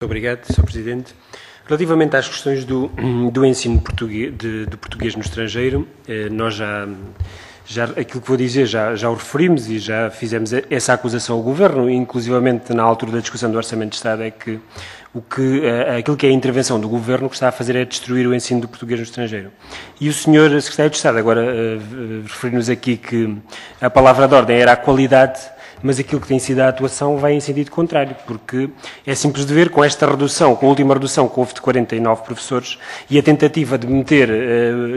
Obrigado, Sr. Presidente. Relativamente às questões do ensino de português no estrangeiro, nós aquilo que vou dizer já o referimos e já fizemos essa acusação ao Governo, inclusivamente na altura da discussão do Orçamento de Estado, é que aquilo que é a intervenção do Governo que está a fazer é destruir o ensino do português no estrangeiro. E o Sr. Secretário de Estado agora referiu-nos aqui que a palavra de ordem era a qualidade, mas aquilo que tem sido a atuação vai em sentido contrário, porque é simples de ver, com esta redução, com a última redução que houve de 49 professores, e a tentativa de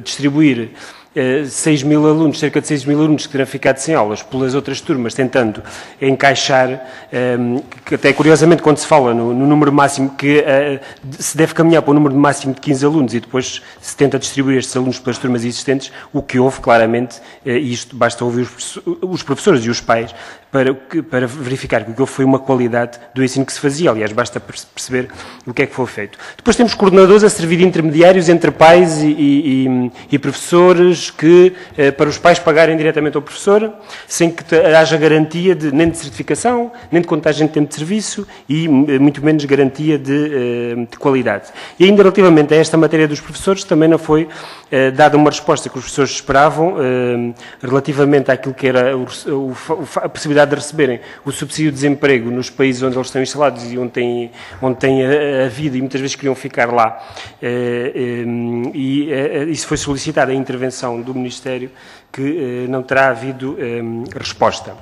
distribuir 6 mil alunos, cerca de 6 mil alunos que terão ficado sem aulas pelas outras turmas, tentando encaixar, que até curiosamente quando se fala no número máximo, que se deve caminhar para o número máximo de 15 alunos e depois se tenta distribuir estes alunos pelas turmas existentes, o que houve claramente, e isto basta ouvir os professores e os pais, para verificar que o que houve foi uma qualidade do ensino que se fazia. Aliás, basta perceber o que é que foi feito. Depois temos coordenadores a servir de intermediários entre pais e professores, que para os pais pagarem diretamente ao professor, sem que haja garantia nem de certificação, nem de contagem de tempo de serviço e muito menos garantia de qualidade. E ainda relativamente a esta matéria dos professores, também não foi dada uma resposta que os professores esperavam relativamente àquilo que era a possibilidade de receberem o subsídio de desemprego nos países onde eles estão instalados e onde têm a vida e muitas vezes queriam ficar lá. Isso foi solicitado a intervenção do Ministério, que não terá havido resposta.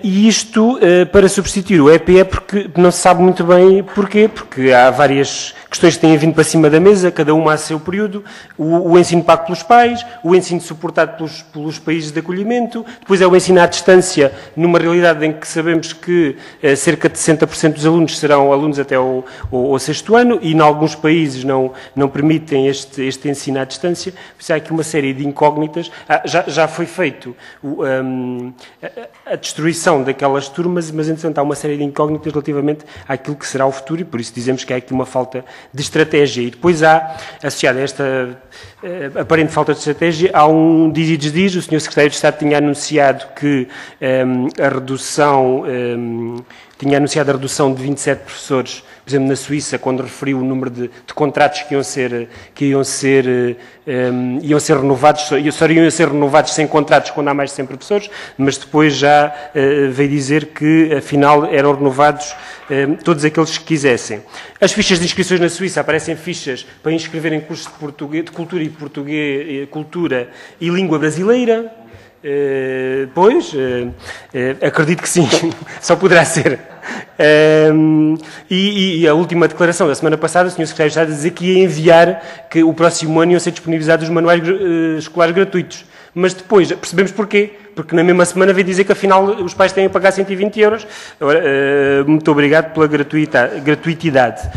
E isto para substituir o EPE, porque não se sabe muito bem porquê, porque há várias questões que têm vindo para cima da mesa, cada uma a seu período, o ensino pago pelos pais, o ensino suportado pelos países de acolhimento, depois é o ensino à distância, numa realidade em que sabemos que cerca de 60% dos alunos serão alunos até ao 6º ano, e em alguns países não permitem este ensino à distância, por isso há aqui uma série de incógnitas. Já foi feito a destruição daquelas turmas, mas entretanto há uma série de incógnitas relativamente àquilo que será o futuro, e por isso dizemos que há aqui uma falta de estratégia. E depois há, associada a esta aparente falta de estratégia, há um diz e desdiz. O Sr. Secretário de Estado tinha anunciado que a redução de 27 professores, por exemplo, na Suíça, quando referiu o número de contratos que iam ser renovados, só iriam ser renovados sem contratos quando há mais de 100 professores, mas depois já veio dizer que, afinal, eram renovados todos aqueles que quisessem. As fichas de inscrições na Suíça aparecem fichas para inscreverem cursos de cultura e língua brasileira. Acredito que sim, só poderá ser. E a última declaração da semana passada, o Sr. Secretário de Estado dizer que ia enviar, que o próximo ano iam ser disponibilizados os manuais escolares gratuitos. Mas depois percebemos porquê. Porque na mesma semana veio dizer que afinal os pais têm a pagar 120 euros. Muito obrigado pela gratuitidade.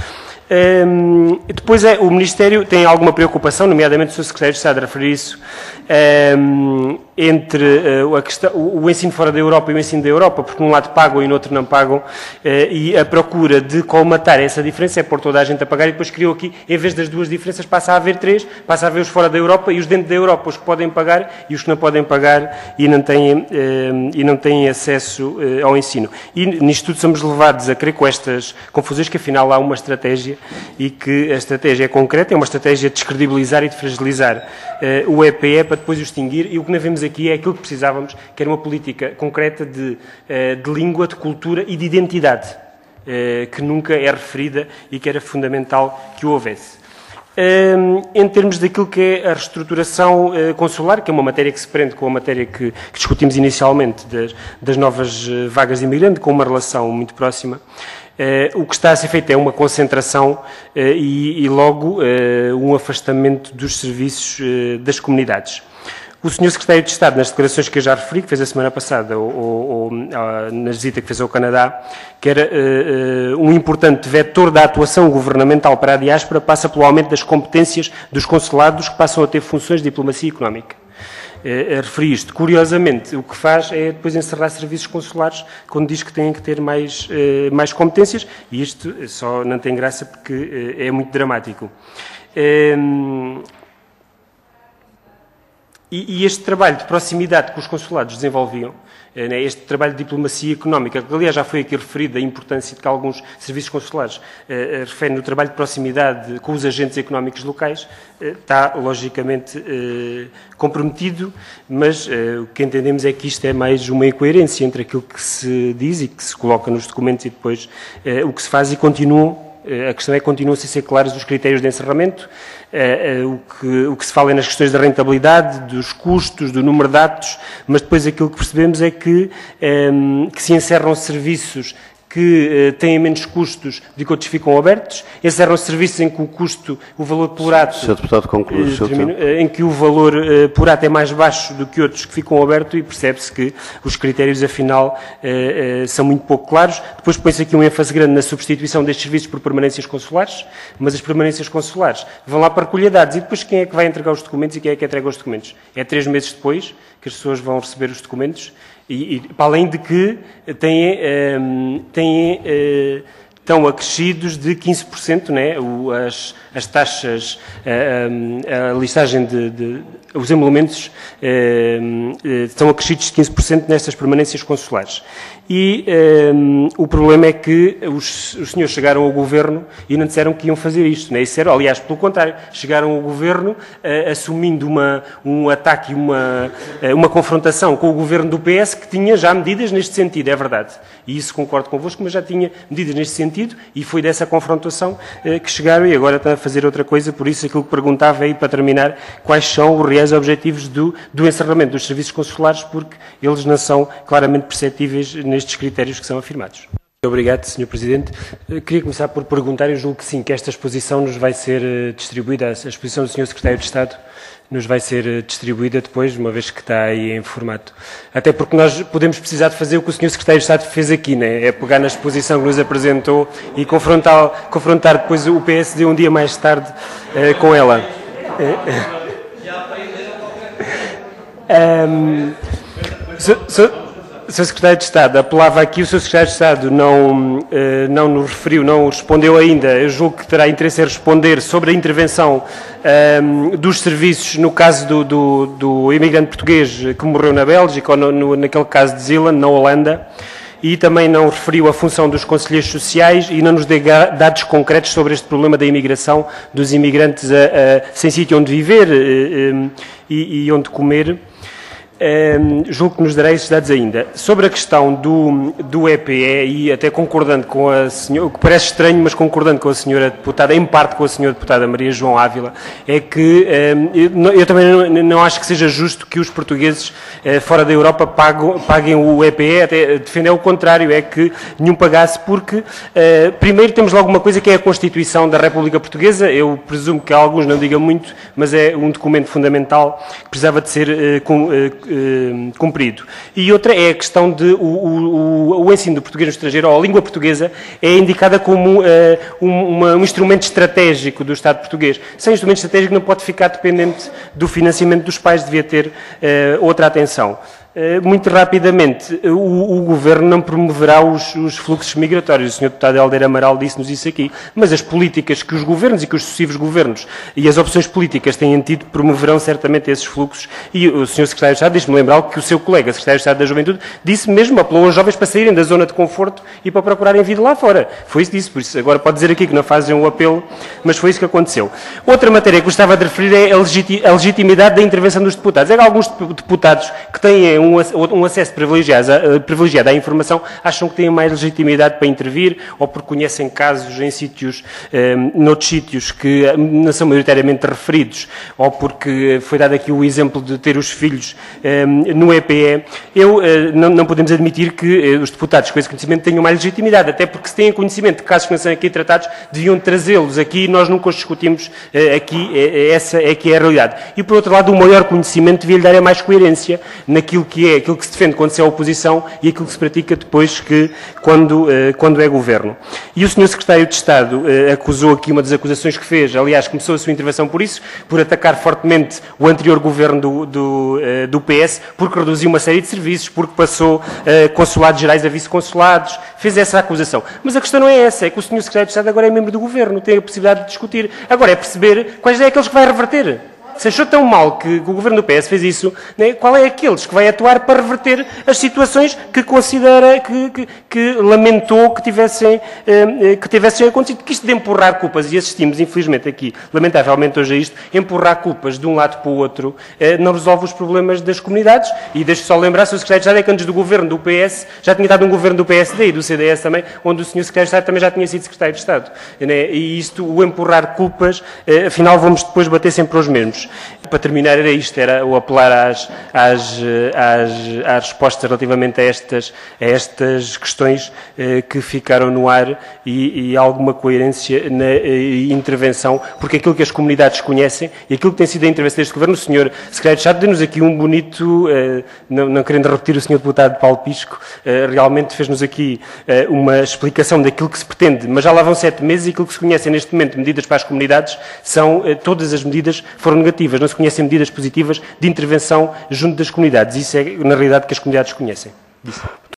Depois o Ministério tem alguma preocupação, nomeadamente o Sr. Secretário de Estado a referir isso, entre o ensino fora da Europa e o ensino da Europa, porque num lado pagam e no outro não pagam, e a procura de colmatar essa diferença é pôr toda a gente a pagar, e depois criou aqui, em vez das duas diferenças, passa a haver três, passa a haver os fora da Europa e os dentro da Europa, os que podem pagar e os que não podem pagar e não têm acesso ao ensino. E nisto tudo somos levados a crer, com estas confusões, que afinal há uma estratégia, e que a estratégia é concreta, é uma estratégia de descredibilizar e de fragilizar o EPE para depois o extinguir, e o que nós vemos aqui é aquilo que precisávamos, que era uma política concreta de língua, de cultura e de identidade, que nunca é referida e que era fundamental que o houvesse. Em termos daquilo que é a reestruturação consular, que é uma matéria que se prende com a matéria que discutimos inicialmente das novas vagas de imigrante, com uma relação muito próxima, o que está a ser feito é uma concentração e logo um afastamento dos serviços das comunidades. O Sr. Secretário de Estado, nas declarações que eu já referi, que fez a semana passada, ou na visita que fez ao Canadá, que era um importante vetor da atuação governamental para a diáspora, passa pelo aumento das competências dos consulados, que passam a ter funções de diplomacia económica. A referir isto. Curiosamente, o que faz é depois encerrar serviços consulares quando diz que têm que ter mais competências, e isto só não tem graça porque é muito dramático. E este trabalho de proximidade que os consulados desenvolviam, este trabalho de diplomacia económica, que aliás já foi aqui referido, a importância de que alguns serviços consulares referem no trabalho de proximidade com os agentes económicos locais, está logicamente comprometido, mas o que entendemos é que isto é mais uma incoerência entre aquilo que se diz e que se coloca nos documentos e depois o que se faz e continuam. A questão é que continuam-se a ser claros os critérios de encerramento, o que se fala é nas questões da rentabilidade, dos custos, do número de atos, mas depois aquilo que percebemos é que se encerram serviços que têm menos custos do que outros ficam abertos, encerram serviços em que o custo, o valor por ato... Sr. Deputado, conclui o seu tempo. Em que o valor por ato é mais baixo do que outros que ficam abertos e percebe-se que os critérios, afinal, são muito pouco claros. Depois põe-se aqui um ênfase grande na substituição destes serviços por permanências consulares, mas as permanências consulares vão lá para recolher dados e depois quem é que vai entregar os documentos e quem é que entrega os documentos? É 3 meses depois que as pessoas vão receber os documentos e para além de que estão acrescidos de 15%, né? As taxas, a listagem os emolumentos estão acrescidos de 15% nestas permanências consulares. E o problema é que os senhores chegaram ao Governo e não disseram que iam fazer isto, né? Disseram, aliás, pelo contrário, chegaram ao Governo assumindo um ataque, uma confrontação com o Governo do PS que tinha já medidas neste sentido, é verdade. E isso concordo convosco, mas já tinha medidas neste sentido e foi dessa confrontação que chegaram e agora estão a fazer outra coisa, por isso aquilo que perguntava aí, para terminar, quais são os reais objetivos do encerramento dos serviços consulares, porque eles não são claramente perceptíveis nestes critérios que são afirmados. Muito obrigado, Sr. Presidente. Queria começar por perguntar, eu julgo que sim, que esta exposição nos vai ser distribuída, a exposição do Sr. Secretário de Estado nos vai ser distribuída depois, uma vez que está aí em formato. Até porque nós podemos precisar de fazer o que o Sr. Secretário de Estado fez aqui, né? É pegar na exposição que nos apresentou e confrontar depois o PSD um dia mais tarde com ela. Sr. Secretário de Estado, apelava aqui, o Sr. Secretário de Estado não nos referiu, não respondeu ainda, eu julgo que terá interesse em responder sobre a intervenção dos serviços no caso do imigrante português que morreu na Bélgica ou naquele caso de Zeeland, na Holanda, e também não referiu a função dos conselheiros sociais e não nos deu dados concretos sobre este problema da imigração, dos imigrantes sem sítio onde viver e onde comer. Julgo que nos dará esses dados ainda. Sobre a questão do EPE, e até concordando com a senhora, o que parece estranho, mas concordando com a senhora deputada, em parte com a senhora deputada Maria João Ávila, é que eu também não acho que seja justo que os portugueses fora da Europa paguem o EPE, até defender o contrário, é que nenhum pagasse, porque primeiro temos logo uma coisa que é a Constituição da República Portuguesa, eu presumo que alguns não digam muito, mas é um documento fundamental que precisava de ser cumprido. E outra é a questão de o ensino do português no estrangeiro, ou a língua portuguesa, é indicada como um instrumento estratégico do Estado português. Sem instrumento estratégico não pode ficar dependente do financiamento dos pais, devia ter outra atenção. Muito rapidamente, o Governo não promoverá os fluxos migratórios. O Sr. Deputado Helder Amaral disse-nos isso aqui. Mas as políticas que os governos e que os sucessivos governos e as opções políticas têm tido promoverão certamente esses fluxos. E o Sr. Secretário de Estado deixe-me lembrar que o seu colega, Secretário de Estado da Juventude, disse mesmo, apelou aos jovens para saírem da zona de conforto e para procurarem vida lá fora. Foi isso que disse. Por isso, agora pode dizer aqui que não fazem o apelo, mas foi isso que aconteceu. Outra matéria que gostava de referir é a legitimidade da intervenção dos deputados. É que alguns deputados que têm um acesso privilegiado à informação acham que têm mais legitimidade para intervir ou porque conhecem casos em sítios, noutros sítios que não são maioritariamente referidos ou porque foi dado aqui o exemplo de ter os filhos no EPE. Não podemos admitir que os deputados com esse conhecimento tenham mais legitimidade, até porque se têm conhecimento de casos que não são aqui tratados, deviam trazê-los aqui e nós nunca os discutimos aqui, essa é que é a realidade. E por outro lado, o maior conhecimento devia-lhe dar mais coerência naquilo que aquilo que se defende quando se é oposição e aquilo que se pratica depois quando é governo. E o Sr. Secretário de Estado acusou aqui uma das acusações que fez, aliás, começou a sua intervenção por isso, por atacar fortemente o anterior governo do PS, porque reduziu uma série de serviços, porque passou consulados gerais a vice-consulados, fez essa acusação. Mas a questão não é essa, é que o Sr. Secretário de Estado agora é membro do governo, tem a possibilidade de discutir. Agora é perceber quais é aqueles que vai reverter. se achou tão mal que o Governo do PS fez isso, né, qual é aqueles que vai atuar para reverter as situações que considera, que lamentou que tivessem acontecido? Que isto de empurrar culpas, e assistimos, infelizmente, aqui, lamentavelmente hoje a isto, empurrar culpas de um lado para o outro, não resolve os problemas das comunidades. E deixo só lembrar, Sr. Secretário de Estado, é que antes do Governo do PS, já tinha dado um Governo do PSD e do CDS também, onde o Sr. Secretário de Estado também já tinha sido Secretário de Estado. Né? E isto, o empurrar culpas, afinal vamos depois bater sempre aos mesmos. Para terminar, era isto, era o apelar às respostas relativamente a estas questões que ficaram no ar e alguma coerência na intervenção, porque aquilo que as comunidades conhecem e aquilo que tem sido a intervenção deste Governo, o Sr. Secretário de Estado deu-nos aqui um bonito, não querendo repetir o Sr. Deputado Paulo Pisco, realmente fez-nos aqui uma explicação daquilo que se pretende, mas já lá vão 7 meses e aquilo que se conhecem neste momento, medidas para as comunidades, são, todas as medidas foram negativas, não se conhecem medidas positivas de intervenção junto das comunidades. Isso é, na realidade, que as comunidades conhecem.